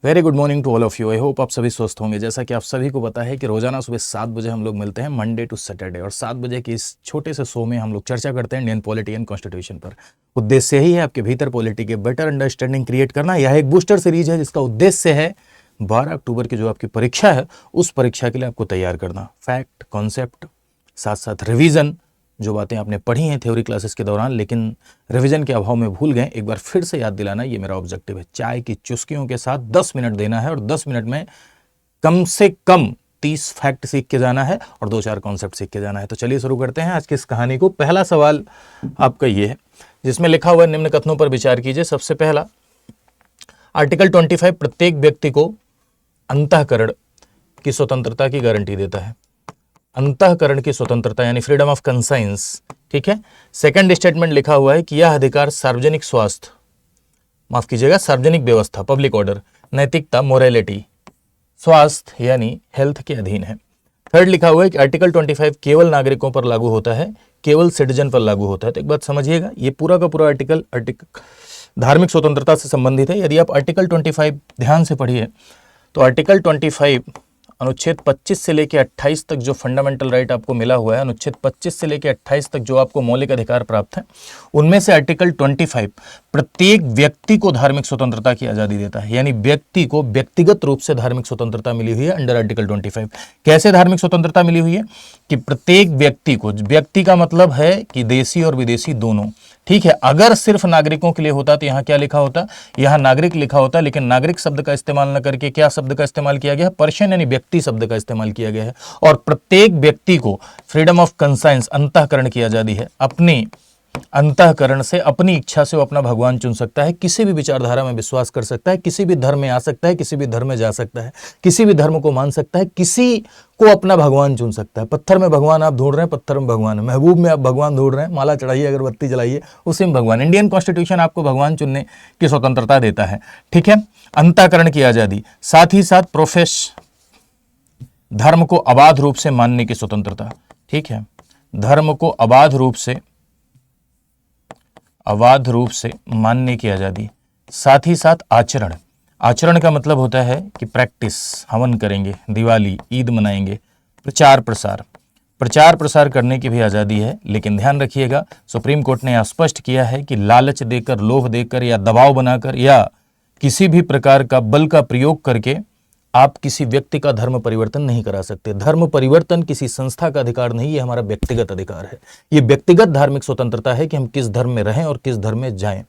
Very good morning to all of you. I hope आप सभी स्वस्थ होंगे। जैसा कि आप सभी को पता है कि रोजाना सुबह 7 बजे हम लोग मिलते हैं मंडे टू सैटरडे, और 7 बजे के इस छोटे से शो में हम लोग चर्चा करते हैं इंडियन पॉलिटी एंड कॉन्स्टिट्यूशन पर। उद्देश्य यही है आपके भीतर पॉलिटी के बेटर अंडरस्टैंडिंग क्रिएट करना। यह एक बूस्टर सीरीज है जिसका उद्देश्य है 12 अक्टूबर की जो आपकी परीक्षा है उस परीक्षा के लिए आपको तैयार करना। फैक्ट, कॉन्सेप्ट, साथ साथ रिवीजन, जो बातें आपने पढ़ी हैं थ्योरी क्लासेस के दौरान लेकिन रिवीजन के अभाव में भूल गए, एक बार फिर से याद दिलाना, ये मेरा ऑब्जेक्टिव है। चाय की चुस्कियों के साथ 10 मिनट देना है और 10 मिनट में कम से कम 30 फैक्ट सीख के जाना है और 2-4 कॉन्सेप्ट सीख के जाना है। तो चलिए शुरू करते हैं आज की इस कहानी को। पहला सवाल आपका ये है जिसमें लिखा हुआ निम्न कथनों पर विचार कीजिए। सबसे पहला, आर्टिकल 25 प्रत्येक व्यक्ति को अंतःकरण की स्वतंत्रता की गारंटी देता है। अंतःकरण की स्वतंत्रता यानी फ्रीडम ऑफ कंसाइंस, ठीक है। सेकंड स्टेटमेंट लिखा हुआ है कि यह अधिकार सार्वजनिक स्वास्थ्य, माफ कीजिएगा सार्वजनिक व्यवस्था, पब्लिक ऑर्डर, नैतिकता, मोरालिटी, स्वास्थ्य यानी हेल्थ के अधीन है। थर्ड लिखा हुआ है कि आर्टिकल 25 केवल नागरिकों पर लागू होता है, केवल सिटीजन पर लागू होता है। तो एक बात समझिएगा, ये पूरा का पूरा आर्टिकल धार्मिक स्वतंत्रता से संबंधित है। यदि आप आर्टिकल 25 ध्यान से पढ़िए तो आर्टिकल 25 अनुच्छेद 25 से लेकर 28 तक जो फंडामेंटल राइट आपको मिला हुआ है, अनुच्छेद 25 से लेकर 28 तक जो आपको मौलिक अधिकार प्राप्त है, उनमें से आर्टिकल 25 प्रत्येक व्यक्ति को धार्मिक स्वतंत्रता की आजादी देता है। यानी व्यक्ति को व्यक्तिगत रूप से धार्मिक स्वतंत्रता मिली हुई है अंडर आर्टिकल 25। कैसे धार्मिक स्वतंत्रता मिली हुई है कि प्रत्येक व्यक्ति को, व्यक्ति का मतलब है कि देशी और विदेशी दोनों, ठीक है। अगर सिर्फ नागरिकों के लिए होता तो यहां क्या लिखा होता, यहां नागरिक लिखा होता, लेकिन नागरिक शब्द का इस्तेमाल न करके क्या शब्द का इस्तेमाल किया गया है, पर्सन यानी व्यक्ति शब्द का इस्तेमाल किया गया है। और प्रत्येक व्यक्ति को फ्रीडम ऑफ कंसाइंस, अंतःकरण की आजादी है। अपनी अंतःकरण से, अपनी इच्छा से वो अपना भगवान चुन सकता है, किसी भी विचारधारा में विश्वास कर सकता है, किसी भी धर्म में आ सकता है, किसी भी धर्म में जा सकता है, किसी भी धर्म को मान सकता है, किसी को अपना भगवान चुन सकता है। पत्थर में भगवान आप ढूंढ रहे हैं, पत्थर में भगवान है। महबूब में आप भगवान ढूंढ रहे हैं, माला चढ़ाइए, अगरबत्ती जलाइए, उसी में भगवान। इंडियन कॉन्स्टिट्यूशन आपको भगवान चुनने की स्वतंत्रता देता है, ठीक है। अंतःकरण की आजादी, साथ ही साथ प्रोफेस, धर्म को अबाध रूप से मानने की स्वतंत्रता, ठीक है। धर्म को अबाध रूप से मानने की आजादी, साथ ही साथ आचरण। आचरण का मतलब होता है कि प्रैक्टिस, हवन करेंगे, दिवाली, ईद मनाएंगे। प्रचार प्रसार करने की भी आजादी है। लेकिन ध्यान रखिएगा, सुप्रीम कोर्ट ने यह स्पष्ट किया है कि लालच देकर, लोभ देकर या दबाव बनाकर या किसी भी प्रकार का बल का प्रयोग करके आप किसी व्यक्ति का धर्म परिवर्तन नहीं करा सकते। धर्म परिवर्तन किसी संस्था का अधिकार नहीं, ये हमारा व्यक्तिगत अधिकार है। ये व्यक्तिगत धार्मिक स्वतंत्रता है कि हम किस धर्म में रहें और किस धर्म में जाएं।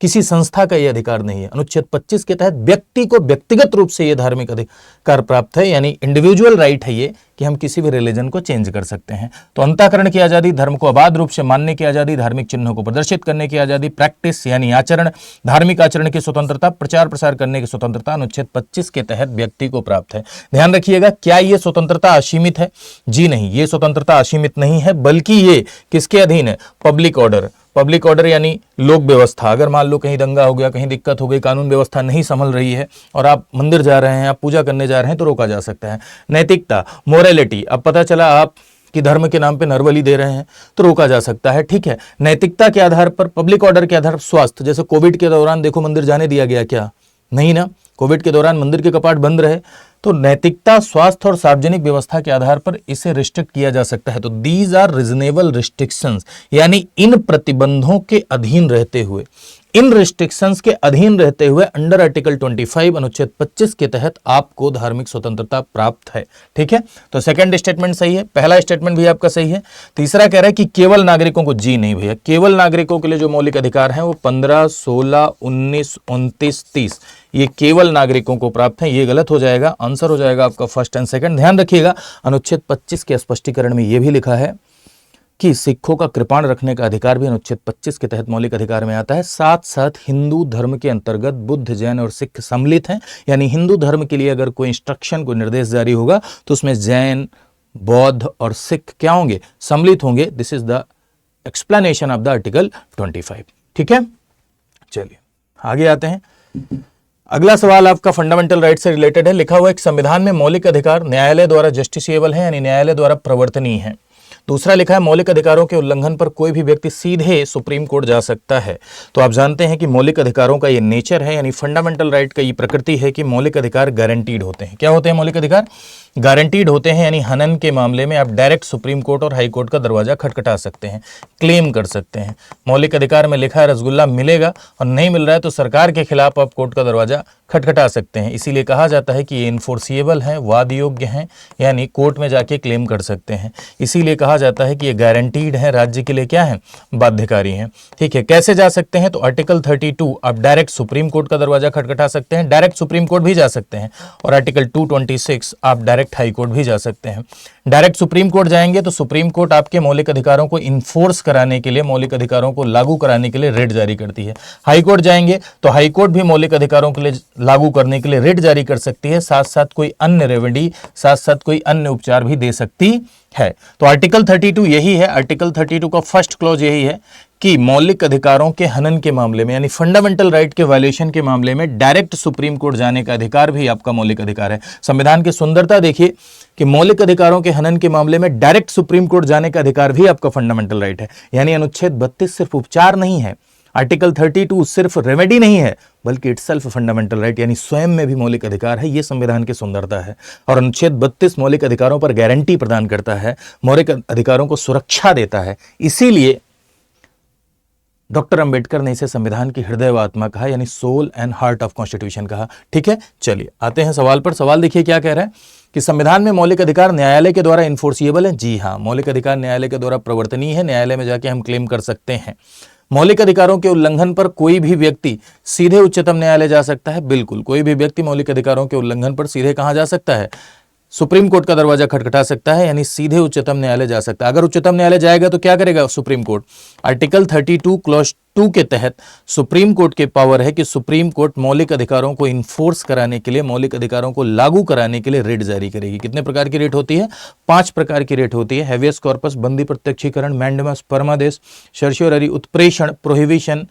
किसी संस्था का यह अधिकार नहीं है। अनुच्छेद 25 के तहत व्यक्ति को व्यक्तिगत रूप से यह धार्मिक अधिकार प्राप्त है, यानी इंडिविजुअल राइट है ये कि हम किसी भी रिलीजन को चेंज कर सकते हैं। तो अंतःकरण की आजादी, धर्म को अबाध रूप से मानने की आजादी, धार्मिक चिन्हों को प्रदर्शित करने की आजादी, प्रैक्टिस यानी आचरण, धार्मिक आचरण की स्वतंत्रता, प्रचार प्रसार करने की स्वतंत्रता अनुच्छेद 25 के तहत व्यक्ति को प्राप्त है। ध्यान रखिएगा, क्या ये स्वतंत्रता असीमित है? जी नहीं, ये स्वतंत्रता असीमित नहीं है, बल्कि ये किसके अधीन है? Public order. पब्लिक ऑर्डर यानी लोक व्यवस्था। अगर मान लो कहीं दंगा हो गया, कहीं दिक्कत हो गई, कानून व्यवस्था नहीं संभल रही है और आप मंदिर जा रहे हैं, आप पूजा करने जा रहे हैं, तो रोका जा सकता है। नैतिकता, मोरालिटी, अब पता चला आप कि धर्म के नाम पे नरबली दे रहे हैं तो रोका जा सकता है, ठीक है। नैतिकता के आधार पर, पब्लिक ऑर्डर के आधार पर, स्वास्थ्य, जैसे कोविड के दौरान देखो मंदिर जाने दिया गया क्या? नहीं ना, कोविड के दौरान मंदिर के कपाट बंद रहे। तो नैतिकता, स्वास्थ्य और सार्वजनिक व्यवस्था के आधार पर इसे रिस्ट्रिक्ट किया जा सकता है। तो दीज आर रीजनेबल रिस्ट्रिक्शंस, यानी इन प्रतिबंधों के अधीन रहते हुए, इन रिस्ट्रिक्शंस के अधीन रहते हुए अंडर आर्टिकल 25 अनुच्छेद 25 के तहत आपको धार्मिक स्वतंत्रता प्राप्त है, ठीक है। तो सेकंड स्टेटमेंट सही है, पहला स्टेटमेंट भी आपका सही है। तीसरा कह रहा है कि केवल नागरिकों को, जी नहीं भैया, केवल नागरिकों के लिए जो मौलिक अधिकार हैं वो 15, 16, 19, 29, 30 ये केवल नागरिकों को प्राप्त है। ये गलत हो जाएगा, आंसर हो जाएगा आपका फर्स्ट एंड सेकंड। ध्यान रखिएगा, अनुच्छेद 25 के स्पष्टीकरण में यह भी लिखा है कि सिखों का कृपाण रखने का अधिकार भी अनुच्छेद 25 के तहत मौलिक अधिकार में आता है। साथ साथ हिंदू धर्म के अंतर्गत बुद्ध, जैन और सिख सम्मिलित हैं। यानी हिंदू धर्म के लिए अगर कोई इंस्ट्रक्शन, कोई निर्देश जारी होगा तो उसमें जैन, बौद्ध और सिख क्या होंगे? सम्मिलित होंगे। This is the explanation of the article 25, ठीक है। चलिए आगे आते हैं। अगला सवाल आपका फंडामेंटल राइट से रिलेटेड है। लिखा हुआ है कि संविधान में मौलिक अधिकार न्यायालय द्वारा जस्टिसिएबल है, यानी न्यायालय द्वारा प्रवर्तनीय है। दूसरा लिखा है मौलिक अधिकारों के उल्लंघन पर कोई भी व्यक्ति सीधे सुप्रीम कोर्ट जा सकता है। तो आप जानते हैं कि मौलिक अधिकारों का ये नेचर है, यानी फंडामेंटल राइट का ये प्रकृति है कि मौलिक अधिकार गारंटीड होते हैं। क्या होते हैं मौलिक अधिकार? गारंटीड होते हैं, यानी हनन के मामले में आप डायरेक्ट सुप्रीम कोर्ट और हाई कोर्ट का दरवाजा खटखटा सकते हैं, क्लेम कर सकते हैं। मौलिक अधिकार में लिखा है रसगुल्ला मिलेगा और नहीं मिल रहा है तो सरकार के खिलाफ आप कोर्ट का दरवाजा खटखटा सकते हैं। इसीलिए कहा जाता है कि ये इन्फोर्सिएबल हैं, वाद योग्य हैं, यानी कोर्ट में जाके क्लेम कर सकते हैं। इसीलिए कहा जाता है कि ये गारंटीड है, राज्य के लिए क्या है? बाध्यकारी हैं। ठीक है, कैसे जा सकते हैं? तो आर्टिकल 32 आप डायरेक्ट सुप्रीम कोर्ट का दरवाजा खटखटा सकते हैं, डायरेक्ट सुप्रीम कोर्ट भी जा सकते हैं, और आर्टिकल 226 आप डायरेक्ट हाई कोर्ट भी जा सकते हैं। डायरेक्ट सुप्रीम कोर्ट जाएंगे तो सुप्रीम कोर्ट आपके मौलिक अधिकारों को इन्फोर्स कराने के लिए, मौलिक अधिकारों को लागू कराने के लिए रिट जारी करती है। हाई कोर्ट जाएंगे तो हाई कोर्ट भी मौलिक अधिकारों के लिए लागू करने के लिए रिट जारी कर सकती है, साथ साथ कोई अन्य रेमेडी, साथ साथ कोई अन्य उपचार भी दे सकती है। तो आर्टिकल 32 यही है, आर्टिकल 32 का फर्स्ट क्लॉज यही है कि मौलिक अधिकारों के हनन के मामले में, यानी फंडामेंटल राइट के वायलेशन के मामले में डायरेक्ट सुप्रीम कोर्ट जाने का अधिकार भी आपका मौलिक अधिकार है। संविधान की सुंदरता देखिए कि मौलिक अधिकारों के हनन के मामले में डायरेक्ट सुप्रीम कोर्ट जाने का अधिकार भी आपका फंडामेंटल राइट है। यानी अनुच्छेद 32 सिर्फ उपचार नहीं है, आर्टिकल 32 सिर्फ रेमेडी नहीं है, बल्कि इटसेल्फ फंडामेंटल राइट, यानी स्वयं में भी मौलिक अधिकार है। यह संविधान की सुंदरता है। और अनुच्छेद 32 मौलिक अधिकारों पर गारंटी प्रदान करता है, मौलिक अधिकारों को सुरक्षा देता है। इसीलिए डॉक्टर अंबेडकर ने इसे संविधान की हृदय व आत्मा कहा, यानी soul and heart of constitution कहा। ठीक है, चलिए आते हैं सवाल पर। सवाल देखिए क्या कह रहा है कि संविधान में मौलिक अधिकार न्यायालय के द्वारा इन्फोर्सिएबल है। जी हां, मौलिक अधिकार न्यायालय के द्वारा प्रवर्तनीय है, न्यायालय में जाके हम क्लेम कर सकते हैं। मौलिक अधिकारों के उल्लंघन पर कोई भी व्यक्ति सीधे उच्चतम न्यायालय जा सकता है। बिल्कुल, कोई भी व्यक्ति मौलिक अधिकारों के उल्लंघन पर सीधे कहां जा सकता है? सुप्रीम कोर्ट का दरवाजा खटखटा सकता है, यानी सीधे उच्चतम न्यायालय जा सकता है। अगर उच्चतम न्यायालय जाएगा तो क्या करेगा सुप्रीम कोर्ट? आर्टिकल 32 क्लॉज 2 के तहत सुप्रीम कोर्ट के पावर है कि सुप्रीम कोर्ट मौलिक अधिकारों को इन्फोर्स कराने के लिए, मौलिक अधिकारों को लागू कराने के लिए रिट जारी करेगी। कितने प्रकार की रिट होती है? 5 प्रकार की रिट होती है। हैवियस कॉर्पस, बंदी प्रत्यक्षीकरण, मैंडेमस, परमादेश, सर्शियोररी, उत्प्रेषण, प्रोहिबिशन,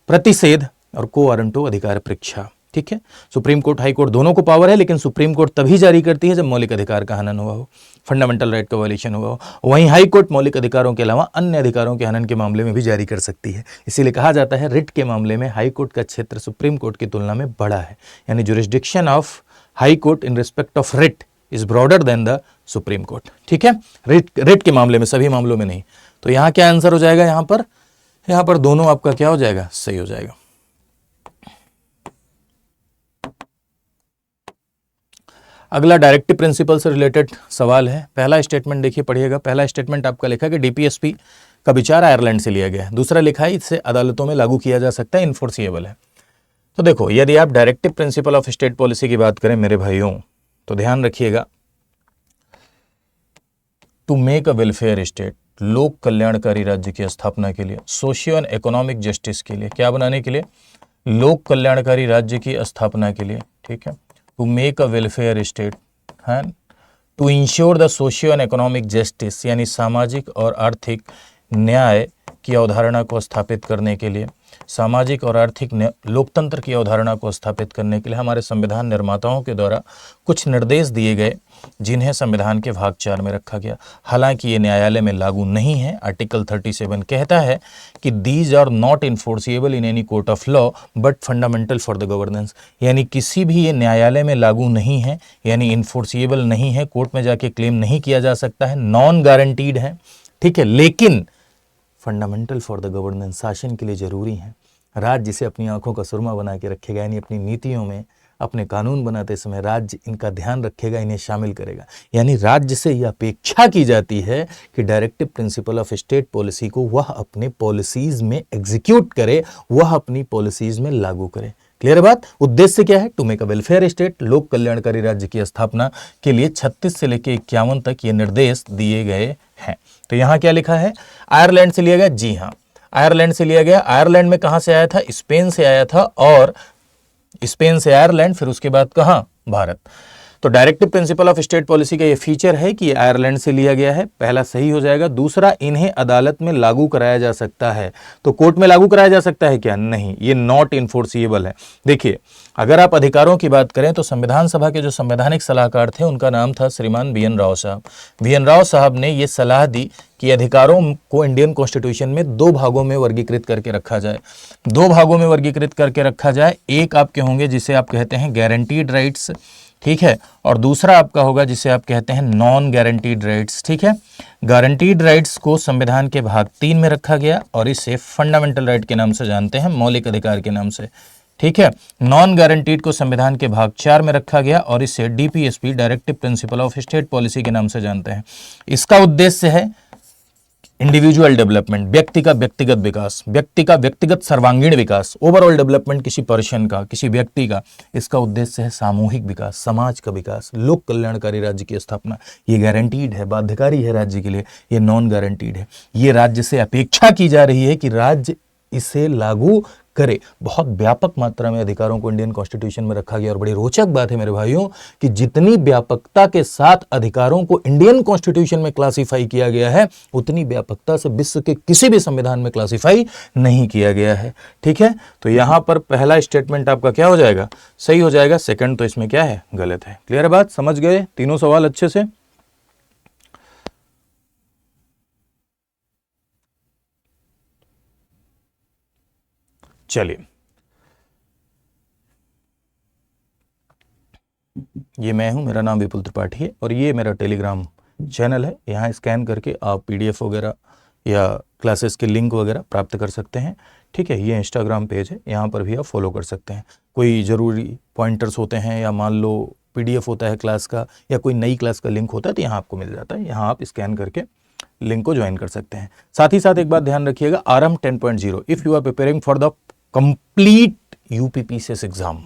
प्रतिषेध और को वारंटो अधिकार परीक्षा। ठीक है, सुप्रीम कोर्ट हाई कोर्ट दोनों को पावर है, लेकिन सुप्रीम कोर्ट तभी जारी करती है जब मौलिक अधिकार का हनन हुआ हो, फंडामेंटल राइट का वायलेशन हुआ हो। वहीं हाई कोर्ट मौलिक अधिकारों के अलावा अन्य अधिकारों के हनन के मामले में भी जारी कर सकती है। इसीलिए कहा जाता है रिट के मामले में हाई कोर्ट का क्षेत्र सुप्रीम कोर्ट की तुलना में बड़ा है, यानी jurisdiction of high court in respect of writ is broader then the supreme court. ठीक है, रिट के मामले में, सभी मामलों में नहीं। तो यहां क्या आंसर हो जाएगा? यहां पर दोनों आपका क्या हो जाएगा? सही हो जाएगा। अगला डायरेक्टिव प्रिंसिपल से रिलेटेड सवाल है। पहला स्टेटमेंट देखिए, पढ़िएगा। पहला स्टेटमेंट आपका लिखा है कि डीपीएसपी का विचार आयरलैंड से लिया गया है। दूसरा लिखा है इसे अदालतों में लागू किया जा सकता है, इन्फोर्सिएबल है। तो देखो, यदि आप directive principle of state policy की बात करें मेरे भाइयों, तो ध्यान रखिएगा, to make a welfare state, लोक कल्याणकारी राज्य की स्थापना के लिए, सोशियो एंड इकोनॉमिक जस्टिस के लिए, क्या बनाने के लिए? लोक कल्याणकारी राज्य की स्थापना के लिए। ठीक है, to make a welfare state and to ensure the socio and economic justice, यानी सामाजिक और आर्थिक न्याय की अवधारणा को स्थापित करने के लिए, सामाजिक और आर्थिक लोकतंत्र की अवधारणा को स्थापित करने के लिए हमारे संविधान निर्माताओं के द्वारा कुछ निर्देश दिए गए, जिन्हें संविधान के भाग 4 में रखा गया। हालांकि ये न्यायालय में लागू नहीं है। आर्टिकल 37 कहता है कि these are not enforceable in any court of law but fundamental for the governance, यानी किसी भी ये न्यायालय में लागू नहीं है, यानी इन्फोर्सिएबल नहीं है, कोर्ट में जाके क्लेम नहीं किया जा सकता है, नॉन गारंटीड है। ठीक है, लेकिन फंडामेंटल फॉर द गवर्नेंस, शासन के लिए जरूरी है। राज्य इसे अपनी आंखों का सुरमा बना के रखेगा, यानी अपनी नीतियों में, अपने कानून बनाते समय राज्य इनका ध्यान रखेगा, इन्हें शामिल करेगा। यानी राज्य से यह अपेक्षा की जाती है कि directive principle of state policy को वह अपने पॉलिसीज में एग्जीक्यूट करे, वह अपनी पॉलिसीज में लागू करे। क्लियर बात? उद्देश्य क्या है? To make a welfare state, लोक कल्याणकारी राज्य की स्थापना के लिए 36 से लेकर 51 तक ये निर्देश दिए गए हैं। तो यहां क्या लिखा है? आयरलैंड से लिया गया। जी हां, आयरलैंड से लिया गया। आयरलैंड में कहां से आया था? स्पेन से आया था, और स्पेन से आयरलैंड, फिर उसके बाद कहां? भारत। तो directive principle of state policy का ये फीचर है कि आयरलैंड से लिया गया है, पहला सही हो जाएगा। दूसरा, इन्हें अदालत में लागू कराया जा सकता है। तो कोर्ट में लागू कराया जा सकता है क्या? नहीं, ये नॉट इन्फोर्सिएबल है। देखिए, अगर आप अधिकारों की बात करें तो संविधान सभा के जो संवैधानिक सलाहकार थे उनका नाम था श्रीमान बी.एन. राव साहब। बी.एन. राव साहब ने ये सलाह दी कि अधिकारों को इंडियन कॉन्स्टिट्यूशन में दो भागों में वर्गीकृत करके रखा जाए। दो भागों में वर्गीकृत करके रखा जाए। एक आपके होंगे जिसे आप कहते हैं गारंटीड राइट्स, ठीक है, और दूसरा आपका होगा जिसे आप कहते हैं नॉन गारंटीड राइट्स, ठीक है। गारंटीड राइट्स को संविधान के भाग 3 में रखा गया और इसे फंडामेंटल राइट के नाम से जानते हैं, मौलिक अधिकार के नाम से, ठीक है। नॉन गारंटीड को संविधान के भाग 4 में रखा गया और इसे DPSP, directive principle of state policy के नाम से जानते हैं। इसका उद्देश्य है इंडिविजुअल डेवलपमेंट, व्यक्ति का व्यक्तिगत विकास, व्यक्ति का व्यक्तिगत सर्वांगीण विकास, ओवरऑल डेवलपमेंट किसी पर्सन का, किसी व्यक्ति का। इसका उद्देश्य है सामूहिक विकास, समाज का विकास, लोक कल्याणकारी राज्य की स्थापना। ये गारंटीड है, बाध्यकारी है राज्य के लिए। ये नॉन गारंटीड है। ये राज्य से अपेक्षा की जा रही है कि राज्य इसे लागू करे। बहुत व्यापक मात्रा में अधिकारों को इंडियन कॉन्स्टिट्यूशन में रखा गया और बड़ी रोचक बात है मेरे भाइयों कि जितनी व्यापकता के साथ अधिकारों को इंडियन कॉन्स्टिट्यूशन में क्लासिफाई किया गया है उतनी व्यापकता से विश्व के किसी भी संविधान में क्लासिफाई नहीं किया गया है, ठीक है। तो यहां पर पहला स्टेटमेंट आपका क्या हो जाएगा? सही हो जाएगा। सेकंड तो इसमें क्या है? गलत है। क्लियर है बात? समझ गए तीनों सवाल अच्छे से? चलिए, ये मैं हूं, मेरा नाम विपुल त्रिपाठी है और ये मेरा टेलीग्राम चैनल है। यहाँ स्कैन करके आप पीडीएफ वगैरह या क्लासेस के लिंक वगैरह प्राप्त कर सकते हैं, ठीक है। ये इंस्टाग्राम पेज है, यहाँ पर भी आप फॉलो कर सकते हैं। कोई ज़रूरी पॉइंटर्स होते हैं या मान लो पीडीएफ होता है क्लास का या कोई नई क्लास का लिंक होता है तो यहाँ आपको मिल जाता है। यहाँ आप स्कैन करके लिंक को ज्वाइन कर सकते हैं। साथ ही साथ एक बात ध्यान रखिएगा, RM 10.0 if you are preparing for the complete UPPCS exam,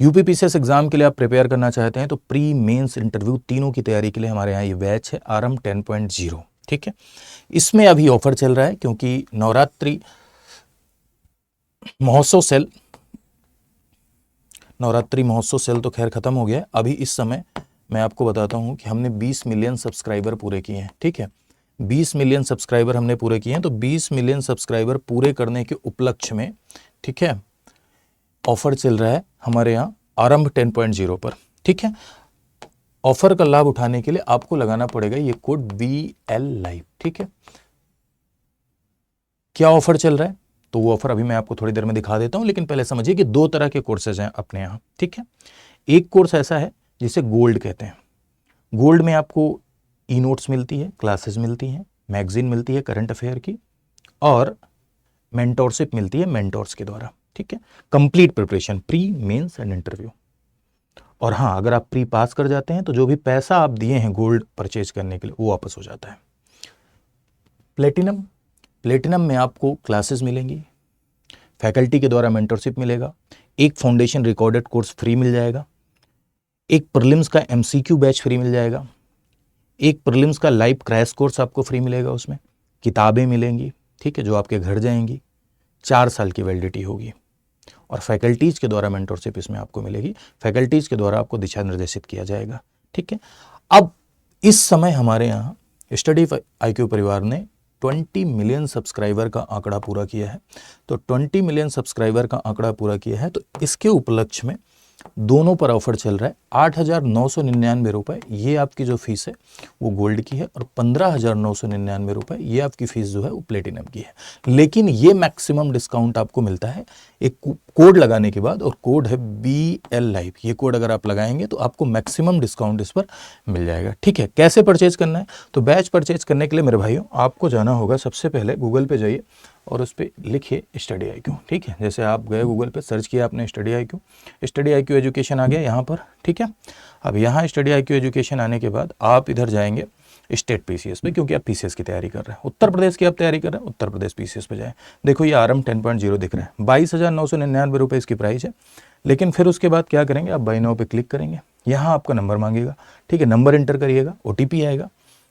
UPPCS exam के लिए आप प्रिपेयर करना चाहते हैं तो प्री मेंस इंटरव्यू तीनों की तैयारी के लिए हमारे यहाँ ये बैच है आरएम 10.0, ठीक है। इसमें अभी ऑफर चल रहा है क्योंकि नवरात्रि महोत्सव सेल तो खैर खत्म हो गया है। अभी इस समय मैं आपको बताता हूँ कि हमने 20 मिलियन सब्सक्राइबर पूरे किए हैं, ठीक है। 20 मिलियन सब्सक्राइबर हमने पूरे किए हैं। तो 20 मिलियन सब्सक्राइबर पूरे करने के उपलक्ष्य में, ठीक है, ऑफर चल रहा है हमारे यहाँ आरंभ 10.0 पर, ठीक है। ऑफर का लाभ उठाने के लिए आपको लगाना पड़ेगा ये कोड VL Live, ठीक है। क्या ऑफर चल रहा है तो वो ऑफर अभी मैं आपको थोड़ी देर में दिखा देता हूं, लेकिन पहले समझिए कि दो तरह के कोर्सेज हैं अपने यहाँ, ठीक है। एक कोर्स ऐसा है जिसे गोल्ड कहते हैं। गोल्ड में आपको ई नोट्स मिलती है, क्लासेस मिलती हैं, मैगजीन मिलती है करंट अफेयर की और मेंटोरशिप मिलती है मेंटोर्स के द्वारा, ठीक है। Complete preparation, pre mains and interview. और हाँ, अगर आप प्री पास कर जाते हैं तो जो भी पैसा आप दिए हैं गोल्ड परचेज करने के लिए वो वापस हो जाता है। प्लेटिनम में आपको क्लासेस मिलेंगी, फैकल्टी के द्वारा मेंटरशिप मिलेगा, एक फाउंडेशन रिकॉर्डेड कोर्स फ्री मिल जाएगा, एक प्रीलिम्स का MCQ बैच फ्री मिल जाएगा, एक प्रीलिम्स का लाइव क्रैश कोर्स आपको फ्री मिलेगा, उसमें किताबें मिलेंगी, ठीक है, जो आपके घर जाएंगी, 4 साल की वैलिडिटी होगी और फैकल्टीज़ के द्वारा मेंटरशिप इसमें आपको मिलेगी। फैकल्टीज़ के द्वारा आपको दिशा निर्देशित किया जाएगा, ठीक है। अब इस समय हमारे यहाँ स्टडी IQ परिवार ने 20 मिलियन सब्सक्राइबर का आंकड़ा पूरा किया है। तो 20 मिलियन सब्सक्राइबर का आंकड़ा पूरा किया है तो इसके उपलक्ष्य में दोनों पर ऑफर चल रहा है। 8,999 रुपये ये आपकी जो फीस है वो गोल्ड की है और 15,999 रुपये ये आपकी फीस जो है वो प्लेटिनम की है। लेकिन ये मैक्सिमम डिस्काउंट आपको मिलता है एक कोड लगाने के बाद, और कोड है BL Live। ये कोड अगर आप लगाएंगे तो आपको मैक्सिमम डिस्काउंट इस पर मिल जाएगा, ठीक है। कैसे परचेज करना है तो बैच परचेज करने के लिए मेरे भाइयों आपको जाना होगा, सबसे पहले गूगल पे जाइए और उस पर लिखिए स्टडी IQ, ठीक है। जैसे आप गए गूगल पे, सर्च किया आपने स्टडी IQ एजुकेशन आ गया यहाँ पर, ठीक है। अब यहाँ स्टडी IQ एजुकेशन आने के बाद आप इधर जाएंगे स्टेट PCS पे, क्योंकि आप PCS की तैयारी कर रहे हैं। उत्तर प्रदेश की आप तैयारी कर रहे हैं, उत्तर प्रदेश PCS पे जाएं। देखो ये आरएम 10.0 दिख रहा है, 22,999 रुपये इसकी प्राइस है। लेकिन फिर उसके बाद क्या करेंगे, आप बाय नाउ पे क्लिक करेंगे, यहाँ आपका नंबर मांगेगा, ठीक है। नंबर इंटर करिएगा, OTP आएगा,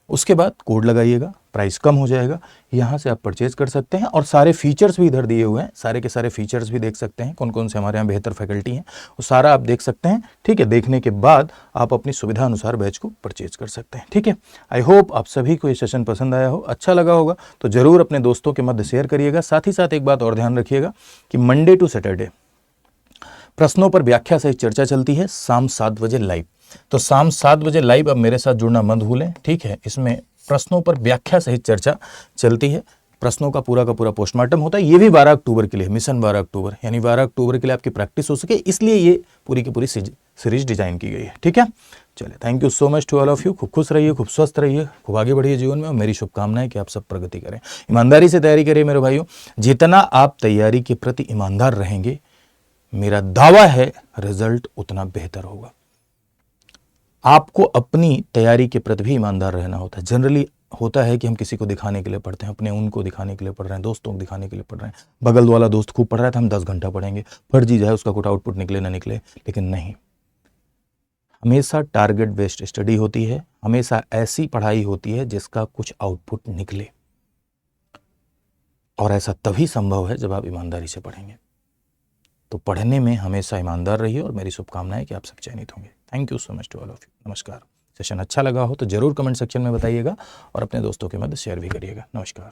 उसके बाद कोड लगाइएगा, प्राइस कम हो जाएगा, यहाँ से आप परचेज कर सकते हैं। और सारे फीचर्स भी इधर दिए हुए हैं, सारे के सारे फीचर्स भी देख सकते हैं, कौन कौन से हमारे यहाँ बेहतर फैकल्टी हैं वो सारा आप देख सकते हैं। ठीक है, देखने के बाद आप अपनी सुविधा अनुसार बैच को परचेज कर सकते हैं। ठीक है, आई होप आप सभी को ये सेशन पसंद आया हो, अच्छा लगा होगा तो ज़रूर अपने दोस्तों के मध्य शेयर करिएगा। साथ ही साथ एक बात और ध्यान रखिएगा कि मंडे टू सैटरडे प्रश्नों पर व्याख्या सहित चर्चा चलती है शाम 7 बजे लाइव। तो शाम 7 बजे लाइव अब मेरे साथ जुड़ना मत भूलें। ठीक है, इसमें प्रश्नों पर व्याख्या सहित चर्चा चलती है, प्रश्नों का पूरा पोस्टमार्टम होता है। ये भी 12 अक्टूबर के लिए, मिशन 12 अक्टूबर, यानी 12 अक्टूबर के लिए आपकी प्रैक्टिस हो सके, इसलिए ये पूरी की पूरी सीरीज डिजाइन की गई है। ठीक है, चलिए, thank you so much to all of you. खूब खुश रहिए, खूब स्वस्थ रहिए, खूब आगे बढ़िए जीवन में, और मेरी शुभकामनाएं कि आप सब प्रगति करें, ईमानदारी से तैयारी करिए मेरे भाइयों। जितना आप तैयारी के प्रति ईमानदार रहेंगे, मेरा दावा है रिजल्ट उतना बेहतर होगा। आपको अपनी तैयारी के प्रति भी ईमानदार रहना होता है। जनरली होता है कि हम किसी को दिखाने के लिए पढ़ते हैं, अपने उनको दिखाने के लिए पढ़ रहे हैं, दोस्तों को दिखाने के लिए पढ़ रहे हैं, बगल वाला दोस्त खूब पढ़ रहा है तो हम 10 घंटा पढ़ेंगे, फर्जी जाए उसका कुछ आउटपुट निकले ना निकले। लेकिन नहीं, हमेशा टारगेट बेस्ड स्टडी होती है, हमेशा ऐसी पढ़ाई होती है जिसका कुछ आउटपुट निकले, और ऐसा तभी संभव है जब आप ईमानदारी से पढ़ेंगे। तो पढ़ने में हमेशा ईमानदार रहिए, और मेरी शुभकामनाएं कि आप सब चयनित होंगे। Thank you so much to all of you. नमस्कार। सेशन अच्छा लगा हो तो जरूर कमेंट सेक्शन में बताइएगा, और अपने दोस्तों के मध्य शेयर भी करिएगा। नमस्कार।